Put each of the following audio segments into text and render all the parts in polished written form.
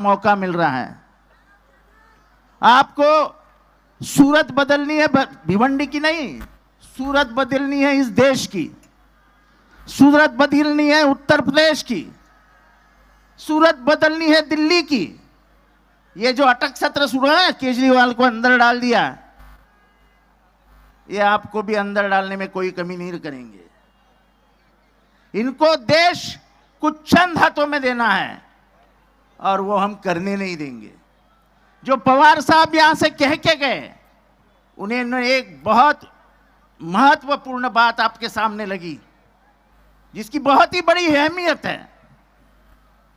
मौका मिल रहा है। आपको सूरत बदलनी है भिवंडी की नहीं, सूरत बदलनी है इस देश की, सूरत बदलनी है उत्तर प्रदेश की, सूरत बदलनी है दिल्ली की। ये जो अटक सत्र शुरू है, केजरीवाल को अंदर डाल दिया, ये आपको भी अंदर डालने में कोई कमी नहीं करेंगे। इनको देश कुछ चंद हाथों में देना है और वो हम करने नहीं देंगे। जो पवार साहब यहां से कह के गए, उन्हें एक बहुत महत्वपूर्ण बात आपके सामने लगी, जिसकी बहुत ही बड़ी अहमियत है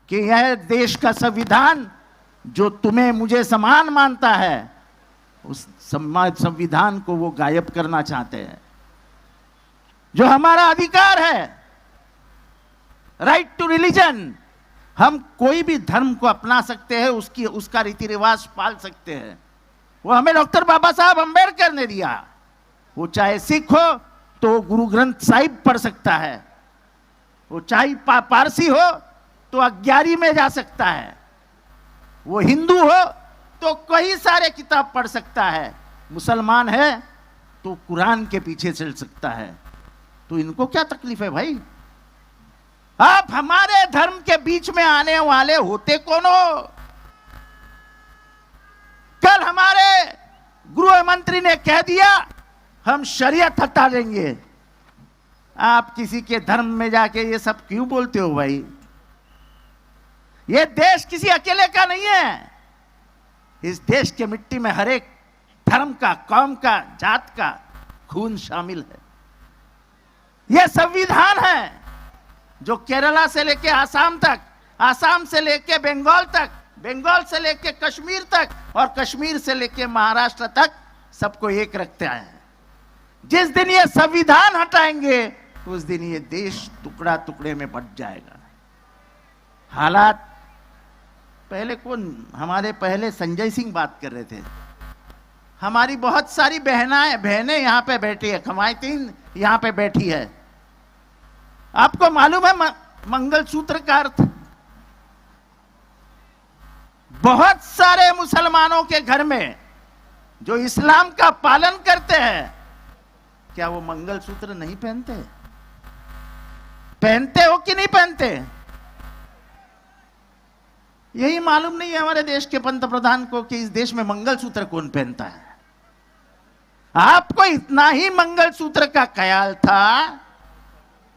कि यह देश का संविधान जो तुम्हें मुझे समान मानता है, उस संविधान को वो गायब करना चाहते हैं। जो हमारा अधिकार है, राइट टू रिलीजन, हम कोई भी धर्म को अपना सकते हैं, उसका रीति रिवाज पाल सकते हैं। वो हमें डॉक्टर बाबा साहब अंबेडकर ने दिया। वो चाहे सिख हो तो गुरु ग्रंथ साहिब पढ़ सकता है, वो चाहे पारसी हो तो 11वीं में जा सकता है, वो हिंदू हो तो कई सारे किताब पढ़ सकता है, मुसलमान है तो कुरान के पीछे चल सकता है। तो इनको क्या तकलीफ है भाई? आप हमारे धर्म के बीच में आने वाले होते कौन हो? कल हमारे गृह मंत्री ने कह दिया हम शरीयत हटा देंगे। आप किसी के धर्म में जाके ये सब क्यों बोलते हो भाई? ये देश किसी अकेले का नहीं है। इस देश के मिट्टी में हर एक धर्म का, कौम का, जात का खून शामिल है। यह संविधान है जो केरला से लेके आसाम तक, आसाम से लेके बंगाल तक, बंगाल से लेके कश्मीर तक और कश्मीर से लेके महाराष्ट्र तक सबको एक रखते आए हैं। जिस दिन ये संविधान हटाएंगे उस दिन ये देश टुकड़ा टुकड़े में बंट जाएगा। हालात पहले हमारे पहले संजय सिंह बात कर रहे थे। हमारी बहुत सारी बहनें यहां पे बैठी है, खमायतीन यहां पे बैठी है। आपको मालूम है मंगलसूत्र का अर्थ? बहुत सारे मुसलमानों के घर में जो इस्लाम का पालन करते हैं, क्या वो मंगलसूत्र नहीं पहनते? पहनते हो कि नहीं पहनते? यही मालूम नहीं है हमारे देश के पंतप्रधान को कि इस देश में मंगलसूत्र कौन पहनता है। आपको इतना ही मंगलसूत्र का ख्याल था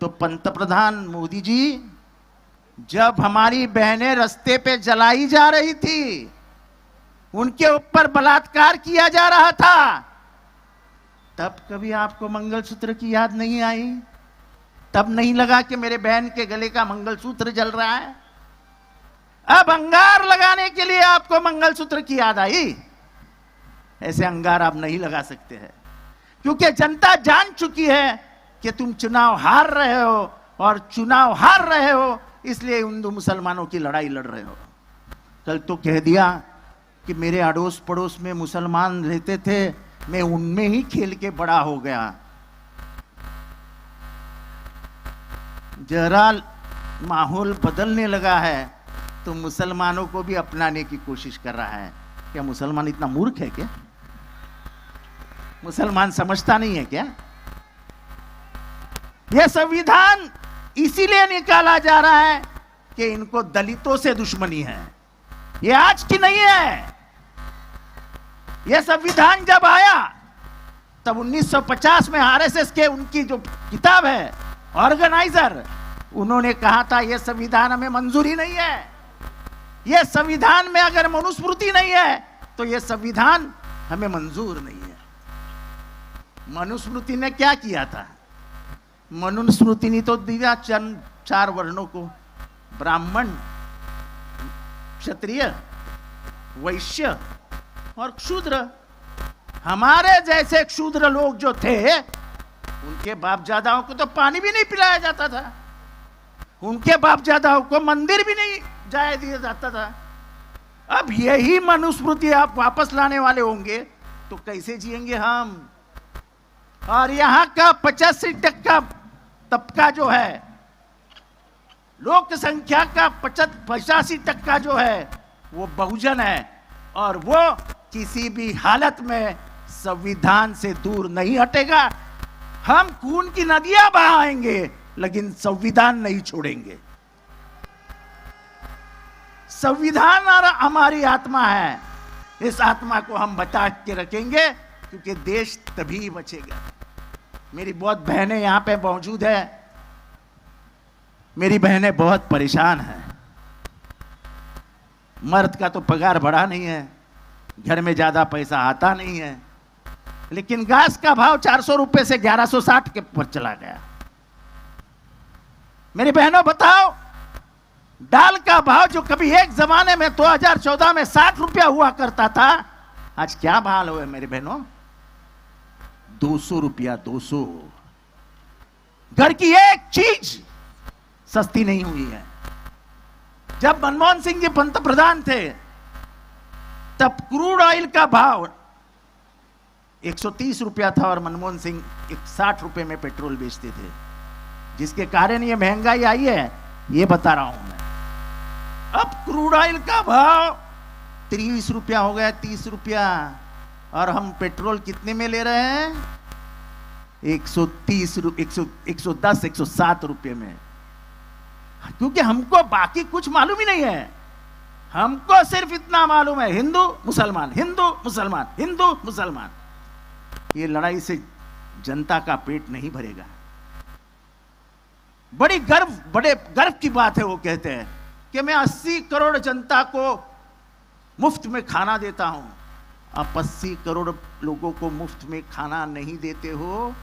तो पंतप्रधान मोदी जी जब हमारी बहनें रास्ते पे जलाई जा रही थी, उनके ऊपर बलात्कार किया जा रहा था, तब कभी आपको मंगलसूत्र की याद नहीं आई? तब नहीं लगा कि मेरे बहन के गले का मंगलसूत्र जल रहा है? अब अंगार लगाने के लिए आपको मंगलसूत्र की याद आई? ऐसे अंगार आप नहीं लगा सकते हैं, क्योंकि जनता जान चुकी है कि तुम चुनाव हार रहे हो, और चुनाव हार रहे हो इसलिए हिंदू मुसलमानों की लड़ाई लड़ रहे हो। कल तो कह दिया कि मेरे अड़ोस पड़ोस में मुसलमान रहते थे, मैं उनमें ही खेल के बड़ा हो गया। जरा माहौल बदलने लगा है तो मुसलमानों को भी अपनाने की कोशिश कर रहा है। क्या मुसलमान इतना मूर्ख है क्या? मुसलमान समझता नहीं है क्या? यह संविधान इसीलिए निकाला जा रहा है कि इनको दलितों से दुश्मनी है। यह आज की नहीं है। यह संविधान जब आया तब 1950 में आरएसएस के उनकी जो किताब है ऑर्गेनाइजर, उन्होंने कहा था यह संविधान हमें मंजूरी नहीं है। यह संविधान में अगर मनुस्मृति नहीं है तो यह संविधान हमें मंजूर नहीं है। मनुस्मृति ने क्या किया था? मनुस्मृति ने तो दिया चार वर्णों को, ब्राह्मण, क्षत्रिय, वैश्य और क्षूद्र। हमारे जैसे क्षूद्र लोग जो थे, उनके बापजादाओं को तो पानी भी नहीं पिलाया जाता था, उनके बापजादाओं को मंदिर भी नहीं जाने दिया जाता था। अब यही मनुस्मृति आप वापस लाने वाले होंगे तो कैसे जिएंगे हम? और यहां का 85% तबका जो है, लोक संख्या का 85% जो है, वो बहुजन है और वो किसी भी हालत में संविधान से दूर नहीं हटेगा। हम खून की नदियां बहाएंगे लेकिन संविधान नहीं छोड़ेंगे। संविधान हमारी आत्मा है, इस आत्मा को हम बचा के रखेंगे क्योंकि देश तभी बचेगा। मेरी बहुत बहनें यहां पे मौजूद है, मेरी बहनें बहुत परेशान हैं। मर्द का तो पगार बढ़ा नहीं है, घर में ज्यादा पैसा आता नहीं है, लेकिन गैस का भाव 400 रुपए से 1160 के ऊपर चला गया। मेरी बहनों बताओ, दाल का भाव जो कभी एक जमाने में 2014 में 60 रुपया हुआ करता था, आज क्या भाव हुए मेरी बहनों? 200 रुपया। 200। घर की एक चीज सस्ती नहीं हुई है। जब मनमोहन सिंह जी पंतप्रधान थे तब क्रूड ऑयल का भाव 130 रुपया था और मनमोहन सिंह 60 रुपए में पेट्रोल बेचते थे, जिसके कारण ये महंगाई आई है, ये बता रहा हूं मैं। अब क्रूड ऑयल का भाव 30 रुपया हो गया, 30 रुपया, और हम पेट्रोल कितने में ले रहे हैं? 130 110 107 रुपये में। क्योंकि हमको बाकी कुछ मालूम ही नहीं है, हमको सिर्फ इतना मालूम है, हिंदू मुसलमान, हिंदू मुसलमान, हिंदू मुसलमान। ये लड़ाई से जनता का पेट नहीं भरेगा। बड़े गर्व की बात है, वो कहते हैं कि मैं 80 करोड़ जनता को मुफ्त में खाना देता हूं। आप 80 करोड़ लोगों को मुफ्त में खाना नहीं देते हो,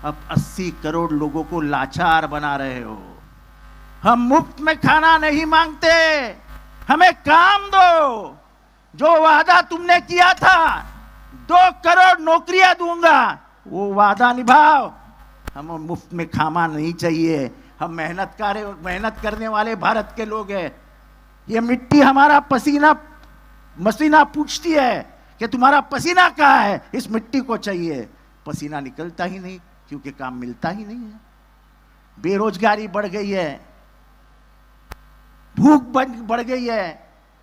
अब 80 करोड़ लोगों को लाचार बना रहे हो। हम मुफ्त में खाना नहीं मांगते, हमें काम दो। जो वादा तुमने किया था 2 करोड़ नौकरियां दूंगा, वो वादा निभाओ। हमें मुफ्त में खाना नहीं चाहिए। हम मेहनत करने वाले भारत के लोग हैं। ये मिट्टी हमारा पसीना पूछती है कि तुम्हारा पसीना कहाँ है, इस मिट्टी को चाहिए। पसीना निकलता ही नहीं क्योंकि काम मिलता ही नहीं है। बेरोजगारी बढ़ गई है, भूख बढ़ गई है।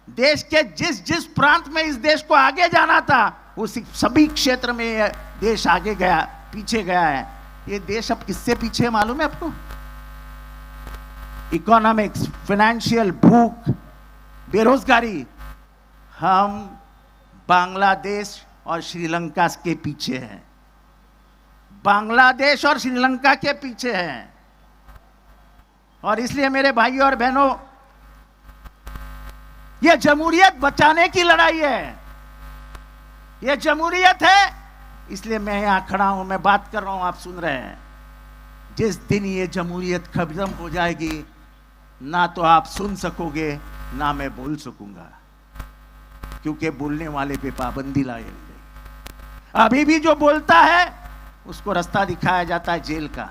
देश के जिस प्रांत में इस देश को आगे जाना था, उस सभी क्षेत्र में यह देश आगे गया, पीछे गया है। ये देश अब किससे पीछे मालूम है आपको? इकोनॉमिक्स, फाइनेंशियल, भूख, बेरोजगारी। हम बांग्लादेश और श्रीलंका के पीछे हैं, बांग्लादेश और श्रीलंका के पीछे हैं। और इसलिए मेरे भाइयों और बहनों, यह जमहूरियत बचाने की लड़ाई है, यह जमहूरियत है। इसलिए मैं यहां खड़ा हूं, मैं बात कर रहा हूं, आप सुन रहे हैं। जिस दिन ये जमहूरियत खत्म हो जाएगी, ना तो आप सुन सकोगे ना मैं बोल सकूंगा, क्योंकि बोलने वाले पे पाबंदी लाई गई। अभी भी जो बोलता है उसको रास्ता दिखाया जाता है जेल का,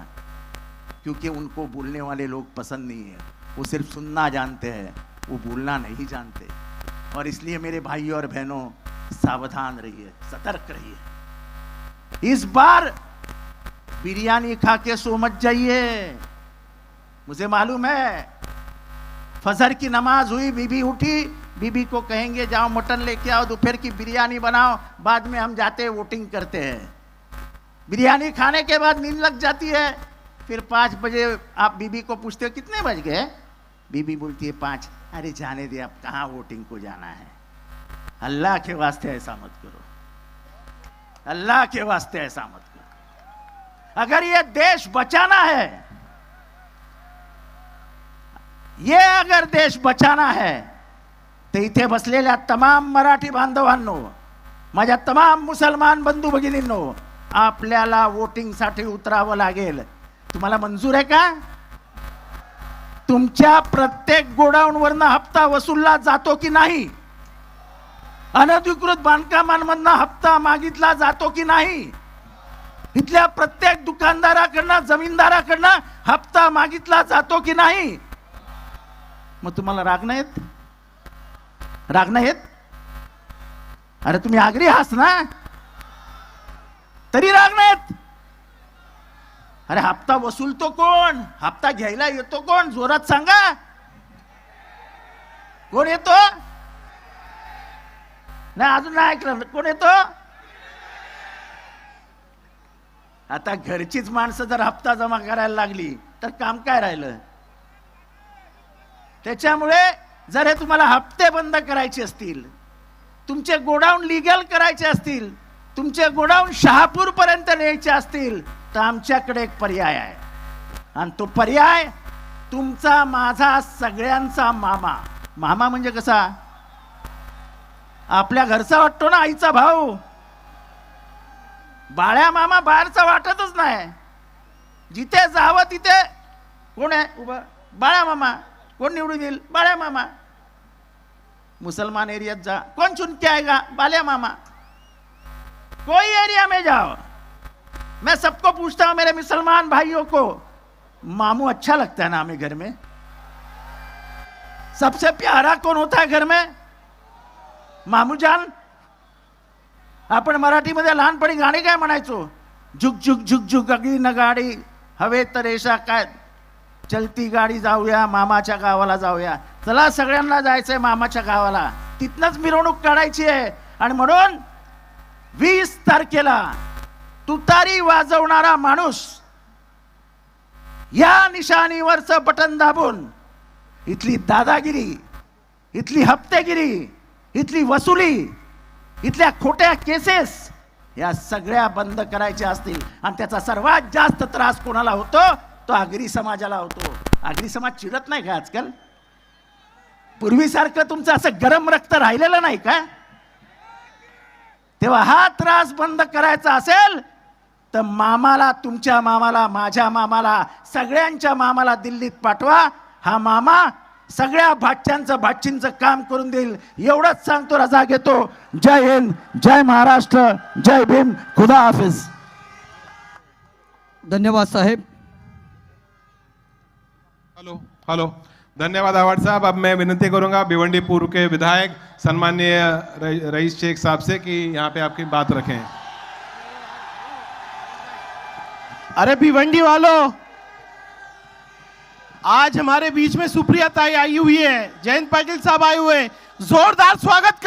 क्योंकि उनको बोलने वाले लोग पसंद नहीं है। वो सिर्फ सुनना जानते हैं, वो बोलना नहीं जानते। और इसलिए मेरे भाइयों और बहनों, सावधान रहिए, सतर्क रहिए। इस बार बिरयानी खा के सो मत जाइए। मुझे मालूम है, फजर की नमाज हुई, बीबी उठी, बीबी को कहेंगे जाओ मटन लेके आओ, दोपहर की बिरयानी बनाओ, बाद में हम जाते हैं वोटिंग करते हैं। बिरयानी खाने के बाद नींद लग जाती है, फिर 5 बजे आप बीबी को पूछते हो कितने बज गए, बीबी बोलती है 5। अरे जाने दे, अब कहाँ वोटिंग को जाना है। अल्लाह के वास्ते ऐसा मत करो, अल्लाह के वास्ते ऐसा मत करो। अगर ये देश बचाना है, ये अगर देश बचाना है, तर इथे बसलेल्या तमाम मराठी बांधवांनो, माझ्या तमाम मुसलमान बंधू भगिनींनो, आपल्याला वोटिंग साठी उतरावं लागेल। तुम्हाला मंजूर आहे का? तुमच्या प्रत्येक गोडाऊनवरनं हप्ता वसूलला जातो की नाही? अनधिकृत बांधकामांमधनं हप्ता मागितला जातो की नाही? इथल्या प्रत्येक दुकानदाराकडनं, जमीनदाराकडनं हप्ता मागितला जातो की नाही? मग तुम्हाला राग नाही येत? राग नाही येत? अरे तुम्ही आगरी आहात ना, तरी राग नाही येत? अरे हप्ता वसूलतो कोण? हप्ता घ्यायला येतो कोण? जोरात सांगा, कोण येतो? नाही अजून नाही ऐकलं. कोण येतो? आता घरचीच माणसं जर हप्ता जमा करायला लागली तर काम काय राहिलं? त्याच्यामुळे जर हे तुम्हाला हप्ते बंद करायचे असतील, तुमचे गोडाऊन लिगल करायचे असतील, तुमचे गोडाऊन शहापूर पर्यंत न्यायचे असतील, तर आमच्याकडे एक पर्याय आहे. आणि तो पर्याय तुमचा, माझा, सगळ्यांचा मामा. मामा म्हणजे कसा? आपल्या घरचा वाटतो ना, आईचा भाऊ. बाळ्या मामा बाहेरचा वाटतच नाही. जिथे जावं तिथे कोण आहे उभं? बाळ्या मामा. कोण निवडून येईल? बाळ्या मामा. मुसलमान एरियात जा, कौन चुन के आएगा? बाल्या मामा. कोई एरिया में जाओ, मैं सबको पूछता हूं, मेरे मुसलमान भाइयों को, मामू अच्छा लगता है ना हमें घर में? सबसे प्यारा कौन होता है घर में? मामू जान. आपण मराठीमध्ये लहानपणी गाणी काय म्हणायचो? झुक झुक झुक झुक अगदी न गाडी हवे तर रेषा, काय चलती गाडी, जाऊया मामाच्या गावाला जाऊया. चला सगळ्यांना जायचंय मामाच्या गावाला, तिथनच मिरवणूक काढायची आहे. आणि म्हणून 20 तारखेला तुतारी वाजवणारा माणूस या निशाणीवरचं बटन दाबून इथली दादागिरी, इथली हप्तेगिरी, इथली वसुली, इथल्या खोट्या केसेस या सगळ्या बंद करायच्या असतील. आणि त्याचा सर्वात जास्त त्रास कोणाला होतो? तो आगरी समाजाला होतो. आगरी समाज चिडत नाही का आजकाल? पूर्वीसारखं तुमचं असं गरम रक्त राहिलेलं नाही का? तेव्हा हा त्रास बंद करायचा असेल तर मामाला, तुमच्या मामाला, माझ्या मामाला, सगळ्यांच्या मामाला दिल्लीत पाठवा. हा मामा सगळ्या भाच्यांचं भाचींचं काम करून देईल. एवढंच सांगतो, रजा घेतो. जय हिंद, जय महाराष्ट्र, जय भीम, खुदा हाफिज. धन्यवाद साहेब. हेलो हेलो, धन्यवाद आवाड साहब. अब मैं विनती करूंगा भिवंडीपुर के विधायक सम्माननीय रईस शेख साहब से कि यहाँ पे आपकी बात रखें. अरे भिवंडी वालों, आज हमारे बीच में सुप्रिया ताई आई हुई है, जयंत पाटिल साहब आए हुए हैं. जोरदार स्वागत कर